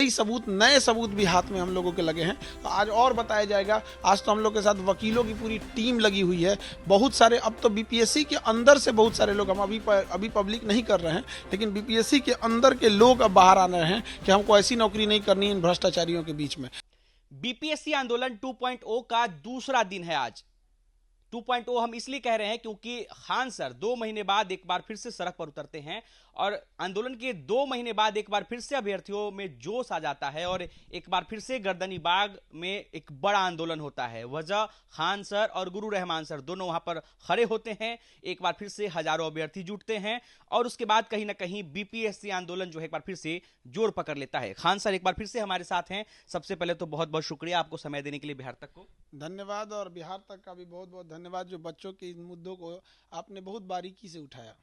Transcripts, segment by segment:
कई सबूत, नए सबूत भी हाथ में हम लोगों के लगे हैं। तो आज और बताया जाएगा। आज तो हम लोग के साथ वकीलों की पूरी टीम लगी हुई है। बहुत सारे, अब तो बीपीएससी के अंदर से बहुत सारे लोग, हम अभी पब्लिक नहीं कर रहे हैं, लेकिन बीपीएससी के अंदर के लोग अब बाहर आ रहे हैं कि हमको ऐसी नौकरी नहीं करनी इन भ्रष्टाचारियों के बीच में। बीपीएससी आंदोलन 2.0 का दूसरा दिन है आज। 2.0 हम इसलिए कह रहे हैं क्योंकि खान सर 2 महीने बाद एक बार फिर से सड़क पर उतरते हैं और आंदोलन के 2 महीने बाद एक बार फिर से अभ्यर्थियों में जोश आ जाता है और एक बार फिर से गर्दनी बाग में एक बड़ा आंदोलन होता है। वजह खान सर और गुरु रहमान सर दोनों वहां पर खड़े होते हैं। एक बार फिर से हजारों अभ्यर्थी जुटते हैं और उसके बाद कहीं ना कहीं बीपीएससी आंदोलन जो है एक बार फिर से जोर पकड़ लेता है। खान सर एक बार फिर से हमारे साथ हैं। सबसे पहले तो बहुत बहुत शुक्रिया आपको समय देने के लिए बिहार तक को। धन्यवाद, और बिहार तक का भी बहुत बहुत धन्यवाद जो बच्चों के इन मुद्दों को आपने बहुत बारीकी से उठाया।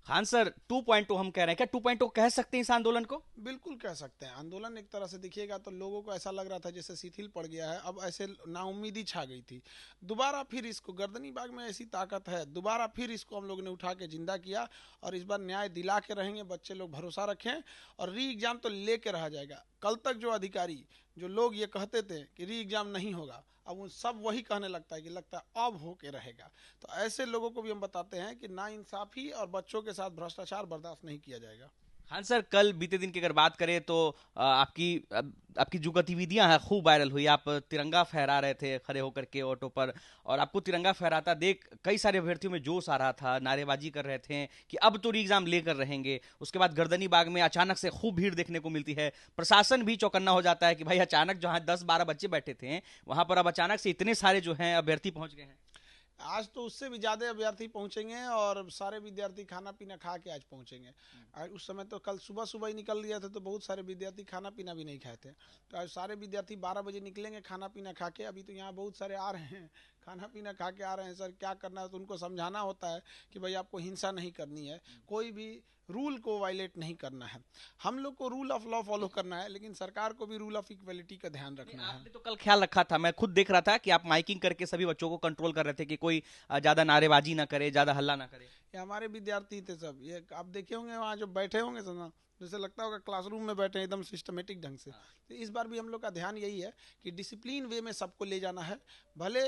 खान सर 2.0 हम कह रहे हैं, क्या 2.0 कह सकते हैं इस आंदोलन को? बिल्कुल कह सकते हैं। आंदोलन एक तरह से देखिएगा तो लोगों को ऐसा लग रहा था जैसे शिथिल पड़ गया है, अब ऐसे नाउम्मीदी छा गई थी। दोबारा फिर इसको, गर्दनी बाग में ऐसी ताकत है, दोबारा फिर इसको हम लोग ने उठा के जिंदा किया और इस बार न्याय दिला के रहेंगे। बच्चे लोग भरोसा रखें और री एग्जाम तो लेके रहा जाएगा। कल तक जो अधिकारी, जो लोग ये कहते थे कि री एग्जाम नहीं होगा, अब उन सब वही कहने लगता है कि लगता है अब होके रहेगा। तो ऐसे लोगों को भी हम बताते हैं कि नाइंसाफी और बच्चों के साथ भ्रष्टाचार बर्दाश्त नहीं किया जाएगा। हाँ सर, कल बीते दिन की अगर बात करें तो आपकी जो गतिविधियां हैं खूब वायरल हुई। आप तिरंगा फहरा रहे थे खड़े होकर के ऑटो पर और आपको तिरंगा फहराता देख कई सारे अभ्यर्थियों में जोश आ रहा था, नारेबाजी कर रहे थे कि अब तो री एग्जाम लेकर रहेंगे। उसके बाद गर्दनी बाग में अचानक से खूब भीड़ देखने को मिलती है। प्रशासन भी चौकन्ना हो जाता है कि भाई अचानक जहाँ 10-12 बच्चे बैठे थे वहां पर अब अचानक से इतने सारे जो हैं अभ्यर्थी पहुंच गए हैं। आज तो उससे भी ज़्यादा विद्यार्थी पहुंचेंगे और सारे विद्यार्थी खाना पीना खा के आज पहुंचेंगे। आज उस समय तो कल सुबह सुबह ही निकल गया था तो बहुत सारे विद्यार्थी खाना पीना भी नहीं खाए थे। तो आज सारे विद्यार्थी 12 बजे निकलेंगे खाना पीना खा के। अभी तो यहाँ बहुत सारे आ रहे हैं, खाना पीना खा के आ रहे हैं। सर क्या करना है, तो उनको समझाना होता है कि भाई आपको हिंसा नहीं करनी है, कोई भी रूल को वायलेट नहीं करना है। हम लोग को रूल ऑफ लॉ फॉलो करना है, लेकिन सरकार को भी रूल ऑफ इक्वलिटी का ध्यान रखना है। आपने तो कल ख्याल रखा था, मैं खुद देख रहा था कि आप माइकिंग करके सभी बच्चों को कंट्रोल कर रहे थे कि कोई ज्यादा नारेबाजी ना करे, ज्यादा हल्ला ना करे। ये हमारे विद्यार्थी थे सब। ये आप देखे होंगे वहाँ जो बैठे होंगे सब ना, जैसे लगता होगा क्लासरूम में बैठे एकदम सिस्टमेटिक ढंग से। तो इस बार भी हम लोग का ध्यान यही है कि डिसिप्लिन वे में सबको ले जाना है। भले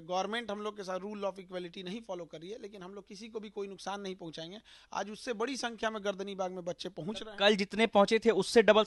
गवर्नमेंट हम लोग के साथ रूल ऑफ इक्वलिटी नहीं फॉलो कर रही है, लेकिन हम लोग किसी को भी कोई नुकसान नहीं पहुंचाएंगे। आज उससे बड़ी संख्या में गर्दनी बाग में बच्चे पहुंच रहे हैं। कल जितने पहुंचे थे उससे डबल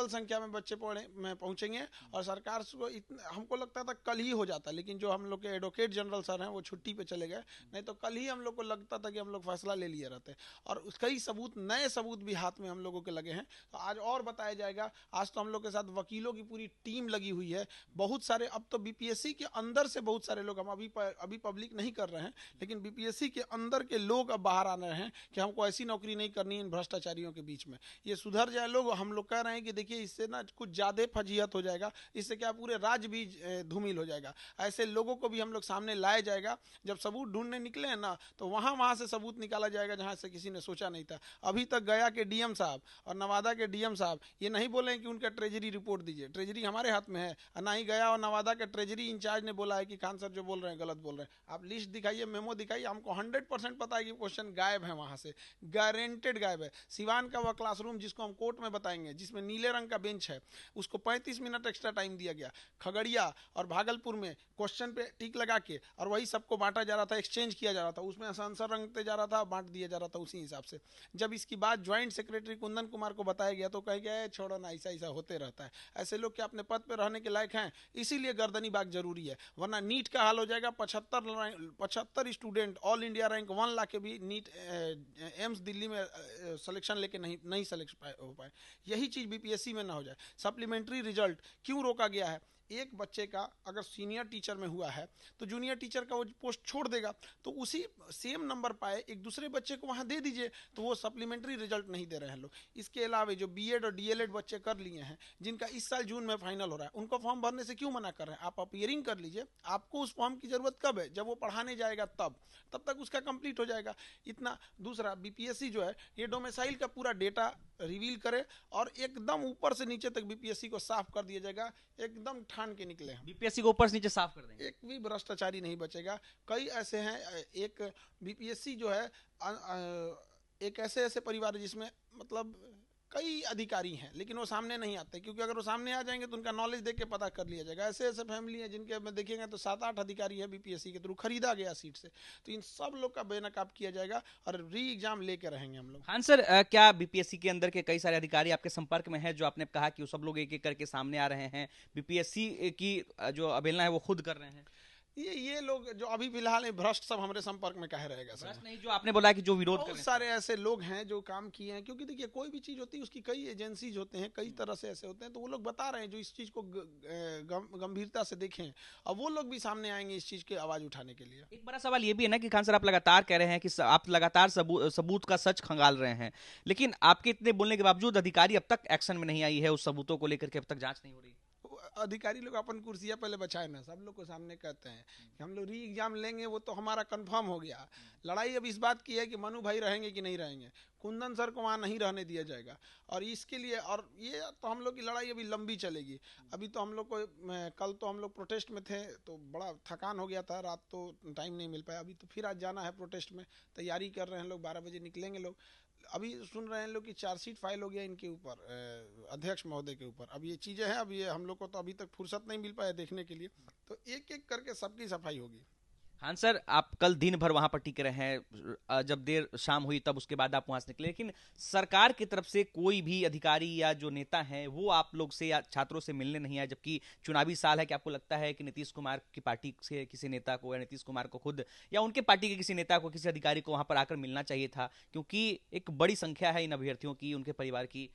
संख्या में बच्चे पहुंचेंगे। और सरकार को हमको लगता था कल ही हो जाता, लेकिन जो हम लोग के एडवोकेट जनरल सर हैं वो छुट्टी पे चले गए, नहीं तो कल ही हम लोग को लगता था कि हम लोग फैसला ले लिए रहते। और कई सबूत, नए सबूत भी हाथ में हम लोगों के लगे हैं। तो आज और बताया जाएगा। आज तो हम लोग के साथ वकीलों की पूरी टीम लगी हुई है। बहुत सारे, अब तो बीपीएससी के अंदर से बहुत सारे लोग, हम अभी पब्लिक नहीं कर रहे हैं, लेकिन बीपीएससी के अंदर के लोग अब बाहर आ रहे हैं कि हमको ऐसी नौकरी नहीं करनी इन भ्रष्टाचारियों के बीच में। ये सुधर जाए लोग। हम लोग कह रहे हैं कि देखिए इससे ना कुछ ज्यादा फजीहत हो जाएगा, इससे क्या पूरे राज्य भी धूमिल हो जाएगा। ऐसे लोगों को भी हम लोग सामने लाया जाएगा। जब सबूत ढूंढने निकले हैं ना, तो वहां से सबूत निकाला जाएगा जहां से किसी ने सोचा नहीं था। अभी तक गया के डीएम साहब और नवादा के डीएम साहब ये नहीं बोले कि उनका ट्रेजरी रिपोर्ट दीजिए, ट्रेजरी हमारे हाथ में है। ना ही गया और नवादा के ट्रेजरी इंचार्ज ने बोला है कि खान सर जो बोल रहे हैं गलत बोल रहे हैं। आप लिस्ट दिखाइए, मेमो दिखाइए, हमको 100% पता है कि क्वेश्चन गायब है, वहां से गारंटेड गायब है। सिवान का वह क्लासरूम जिसको हम कोर्ट में बताएंगे, जिसमें नीले रंग का बेंच है, उसको 35 मिनट एक्स्ट्रा टाइम दिया गया। खगड़िया और भागलपुर में क्वेश्चन पे टिक लगा के और वही सबको बांटा जा रहा था, एक्सचेंज किया जा रहा था, उसमें आंसर रंगते जा रहा था, बांट दिया जा रहा था उसी हिसाब से। जब इसकी बात ज्वाइंट सेक्रेटरी कुंदन कुमार को बताया गया तो कह गया छोड़ो ना, ऐसा ऐसा होते रहता है। ऐसे लोग क्या अपने पद पे रहने के लायक हैं? इसीलिए गर्दनी बाग जरूरी है, वरना नीट का हाल हो जाएगा। 75 स्टूडेंट ऑल इंडिया रैंक 1 ला के भी नीट एम्स दिल्ली में सिलेक्शन लेके नहीं सेलेक्ट हो पाए। यही चीज बीपीएससी में ना हो जाए। सप्लीमेंट्री रिजल्ट क्यों रोका गया है? एक बच्चे का अगर सीनियर टीचर में हुआ है तो जूनियर टीचर का वो पोस्ट छोड़ देगा, तो उसी सेम नंबर पाए एक दूसरे बच्चे को वहां दे दीजिए, तो वो सप्लीमेंट्री रिजल्ट नहीं दे रहे हैं लोग। इसके अलावा जो बीएड और डीएलएड बच्चे कर लिए हैं, जिनका इस साल जून में फाइनल हो रहा है, उनको फॉर्म भरने से क्यों मना कर रहे हैं? आप अपियरिंग कर लीजिए। आपको उस फॉर्म की जरूरत कब है? जब वो पढ़ाने जाएगा तब तक उसका कंप्लीट हो जाएगा। इतना। दूसरा, बीपीएससी जो है ये डोमिसाइल का पूरा डेटा रिवील करे और एकदम ऊपर से नीचे तक बीपीएससी को साफ कर दिया जाएगा, एकदम ठान के निकले हैं। बीपीएससी को ऊपर से नीचे साफ कर देंगे, एक भी भ्रष्टाचारी नहीं बचेगा। कई ऐसे हैं, एक बीपीएससी जो है एक ऐसे परिवार जिसमें मतलब कई अधिकारी हैं, लेकिन वो सामने नहीं आते, क्योंकि अगर वो सामने आ जाएंगे तो उनका नॉलेज देख के पता कर लिया जाएगा। ऐसे ऐसे फैमिली है जिनके में देखेंगे तो 7-8 अधिकारी है बीपीएससी के थ्रू खरीदा गया सीट से, तो इन सब लोग का बेनकाब किया जाएगा और री एग्जाम लेके रहेंगे हम लोग। हाँ सर, क्या बीपीएससी के अंदर के कई सारे अधिकारी आपके संपर्क में हैं, जो आपने कहा कि वो सब लोग एक एक करके सामने आ रहे हैं, बीपीएससी की जो अवहेलना है वो खुद कर रहे हैं? ये लोग जो अभी फिलहाल भ्रष्ट सब हमारे संपर्क में काहे रहेगा सर? नहीं, जो आपने बोला कि जो विरोध कर बहुत रहे हैं सारे ऐसे लोग हैं जो काम किए हैं, क्योंकि देखिए कोई भी चीज होती है उसकी कई एजेंसीज होते हैं, कई तरह से ऐसे होते हैं, तो वो लोग बता रहे हैं जो इस चीज को गंभीरता से देखें, और वो लोग भी सामने आएंगे इस चीज की आवाज उठाने के लिए। एक बड़ा सवाल ये भी है ना कि खान सर, आप लगातार कह रहे हैं कि आप लगातार सबूत का सच खंगाल रहे हैं, लेकिन आपके इतने बोलने के बावजूद अधिकारी अब तक एक्शन में नहीं आई है, उस सबूतों को लेकर के अब तक जांच नहीं हो रही। अधिकारी लोग अपन कुर्सियां पहले बचाए ना, सब लोग को सामने कहते हैं कि हम लोग री एग्जाम लेंगे, वो तो हमारा कंफर्म हो गया। लड़ाई अब इस बात की है कि मनु भाई रहेंगे कि नहीं रहेंगे, कुंदन सर को वहाँ नहीं रहने दिया जाएगा, और इसके लिए, और ये तो हम लोग की लड़ाई अभी लंबी चलेगी। अभी तो हम लोग को कल तो हम लोग प्रोटेस्ट में थे, तो बड़ा थकान हो गया था, रात तो टाइम नहीं मिल पाया। अभी तो फिर आज जाना है प्रोटेस्ट में, तैयारी कर रहे हैं लोग, 12 बजे निकलेंगे लोग। अभी सुन रहे हैं लोग कि चार्जशीट फाइल हो गया इनके ऊपर, अध्यक्ष महोदय के ऊपर। अब ये चीज़ें हैं, अब ये हम लोग को तो अभी तक फुर्सत नहीं मिल पाया देखने के लिए, तो एक एक करके सबकी सफाई होगी। हाँ सर, आप कल दिन भर वहां पर टिके रहे हैं, जब देर शाम हुई तब उसके बाद आप वहां से निकले, लेकिन सरकार की तरफ से कोई भी अधिकारी या जो नेता है वो आप लोग से या छात्रों से मिलने नहीं आया, जबकि चुनावी साल है। कि आपको लगता है कि नीतीश कुमार की पार्टी से किसी नेता को, या नीतीश कुमार को खुद, या उनके पार्टी के किसी नेता को, किसी अधिकारी को वहां पर आकर मिलना चाहिए था, क्योंकि एक बड़ी संख्या है इन अभ्यर्थियों की, उनके परिवार की?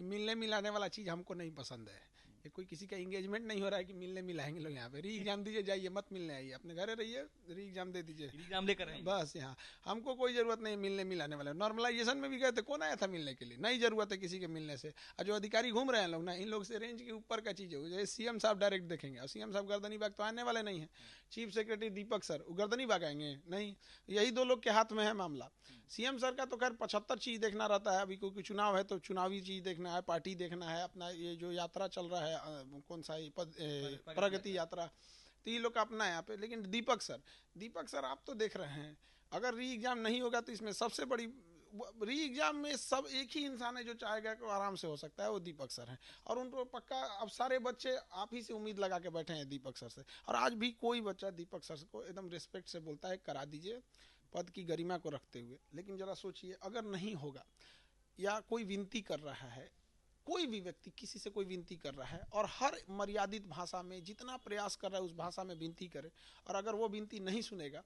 मिलने मिलाने वाला चीज़ हमको नहीं पसंद है। ये कोई किसी का इंगेजमेंट नहीं हो रहा है कि मिलने मिलाएंगे लोग यहाँ पे। री एग्जाम दीजिए, जाइए, मत मिलने आइए, अपने घरे रहिए, री एग्जाम दे दीजिए, एग्जाम लेकर बस। यहाँ हमको कोई जरूरत नहीं मिलने मिलाने वाले। नॉर्मलाइजेशन में भी गए थे, कौन आया था मिलने के लिए? नहीं जरूरत है किसी के मिलने से। और जो अधिकारी घूम रहे हैं लोग ना, इन लोग से रेंज के ऊपर का चीज़ है। सीएम साहब डायरेक्ट देखेंगे, और सीएम साहब गर्दनी बाग तो आने वाले नहीं है। चीफ सेक्रेटरी दीपक सर, वो गर्दनी बाग आएंगे नहीं? यही दो लोग के हाथ में है मामला। सीएम सर का तो खैर 75 चीज़ देखना रहता है। अभी क्योंकि चुनाव है तो चुनावी चीज़ देखना है, पार्टी देखना है, अपना ये जो यात्रा चल रहा है, कौन सा प्रगति यात्रा, तो ये लोग का अपना है यहाँ पे। लेकिन दीपक सर आप तो देख रहे हैं, अगर री एग्जाम नहीं होगा तो इसमें सबसे बड़ी, री एग्जाम में सब एक ही इंसान है जो चाहेगा कि आराम से हो सकता है, वो दीपक सर हैं। और उनको पक्का अब सारे बच्चे आप ही से उम्मीद लगा के बैठे हैं दीपक सर से, और आज भी कोई बच्चा दीपक सर को एकदम रिस्पेक्ट से बोलता है, करा दीजिए पद की गरिमा को रखते हुए। लेकिन जरा सोचिए, अगर नहीं होगा, या कोई विनती कर रहा है, कोई भी व्यक्ति किसी से कोई विनती कर रहा है, और हर मर्यादित भाषा में जितना प्रयास कर रहा है उस भाषा में विनती करे, और अगर वो विनती नहीं सुनेगा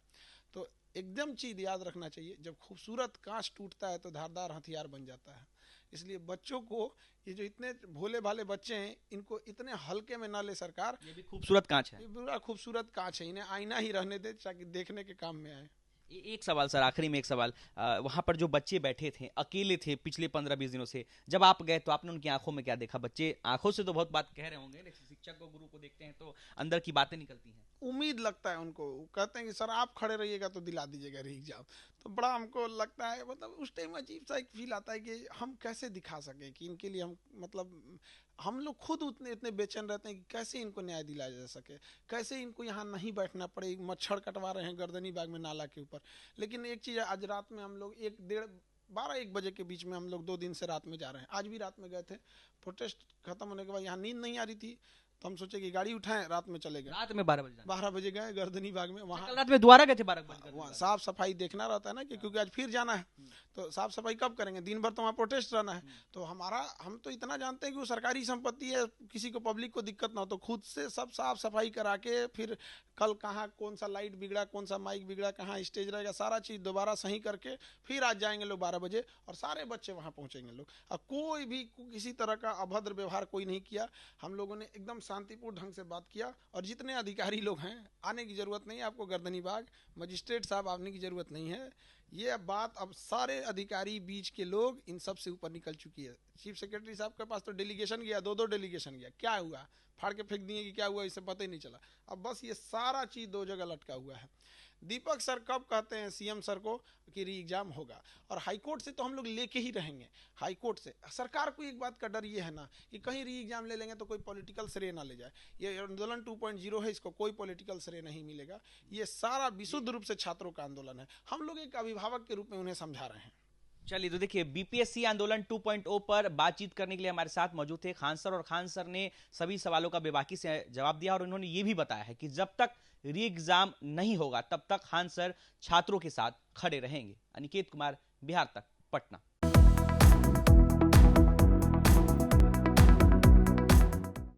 तो एकदम चीज़ याद रखना चाहिए, जब खूबसूरत कांच टूटता है तो धारदार हथियार बन जाता है। इसलिए बच्चों को, ये जो इतने भोले भाले बच्चे हैं, इनको इतने हल्के में ना ले सरकार। ये भी खूबसूरत कांच है, ये बड़ा खूबसूरत कांच है, इन्हें आईना ही रहने दे ताकि देखने के काम में आए। एक सवाल सर, आखिरी में एक सवाल, वहां पर जो बच्चे बैठे थे, अकेले थे पिछले 15-20 दिनों से, जब आप गए तो आपने उनकी आंखों में क्या देखा? बच्चे आंखों से तो बहुत बात कह रहे होंगे, लेकिन शिक्षक को, गुरु को देखते हैं तो अंदर की बातें निकलती हैं। उम्मीद लगता है उनको, कहते हैं कि सर आप खड़े रहिएगा तो दिला दीजिएगा री एग्जाम। तो बड़ा हमको लगता है, मतलब उस टाइम अजीब सा एक फील आता है कि हम कैसे दिखा सकें कि इनके लिए हम, मतलब हम लोग खुद उतने इतने बेचैन रहते हैं कि कैसे इनको न्याय दिलाया जा सके, कैसे इनको यहाँ नहीं बैठना पड़े। मच्छर कटवा रहे हैं गर्दनी बाग में नाला के ऊपर। लेकिन एक चीज़, आज रात में हम लोग 12-1 बजे के बीच में हम लोग 2 दिन से रात में जा रहे हैं। आज भी रात में गए थे, प्रोटेस्ट खत्म होने के बाद यहाँ नींद नहीं आ रही थी, तो हम सोचे कि गाड़ी उठाएं, रात में चले गए। रात में 12 बजे गए गर्दनी बाग में। वहाँ रात में दोबारा गए थे 12 बजे? वहाँ साफ सफाई देखना रहता है ना, कि क्योंकि आज फिर जाना है, तो साफ सफाई कब करेंगे? दिन भर तो वहाँ प्रोटेस्ट रहना है। तो हम तो इतना जानते हैं कि वो सरकारी संपत्ति है, किसी को, पब्लिक को दिक्कत ना हो, तो खुद से सब साफ सफाई करा के, फिर कल कहाँ कौन सा लाइट बिगड़ा, कौन सा माइक बिगड़ा, कहाँ स्टेज रहेगा, सारा चीज़ दोबारा सही करके फिर आज जाएंगे लोग 12 बजे, और सारे बच्चे वहाँ पहुँचेंगे लोग। अब कोई भी किसी तरह का अभद्र व्यवहार कोई नहीं किया। हम लोगों ने एकदम शांतिपूर्ण ढंग से बात किया। और जितने अधिकारी लोग हैं, आने की जरूरत नहीं है आपको गर्दनी बाग, मजिस्ट्रेट साहब आने की जरूरत नहीं है। ये बात अब सारे अधिकारी बीच के लोग इन सब से ऊपर निकल चुकी है। चीफ सेक्रेटरी साहब के पास तो डेलीगेशन गया, 2-2 डेलीगेशन गया, क्या हुआ? फाड़ के फेंक दिए कि क्या हुआ, इसे पता ही नहीं चला। अब बस ये सारा चीज़ 2 जगह लटका हुआ है। दीपक सर कब कहते हैं सीएम सर को कि री एग्जाम होगा, और हाईकोर्ट से तो हम लोग लेके ही रहेंगे। हाईकोर्ट से सरकार को एक बात का डर ये है ना कि कहीं री एग्जाम ले लेंगे तो कोई पॉलिटिकल श्रेय ना ले जाए। ये आंदोलन 2.0 है, इसको कोई पॉलिटिकल श्रेय नहीं मिलेगा। ये सारा विशुद्ध रूप से छात्रों का आंदोलन है। हम लोग एक अभिभावक के रूप में उन्हें समझा रहे हैं। चलिए, तो देखिए, बीपीएससी आंदोलन 2.0 पर बातचीत करने के लिए हमारे साथ मौजूद थे खान सर, और खान सर ने सभी सवालों का बेबाकी से जवाब दिया, और उन्होंने ये भी बताया है कि जब तक री एग्जाम नहीं होगा तब तक खान सर छात्रों के साथ खड़े रहेंगे। अनिकेत कुमार, बिहार तक, पटना।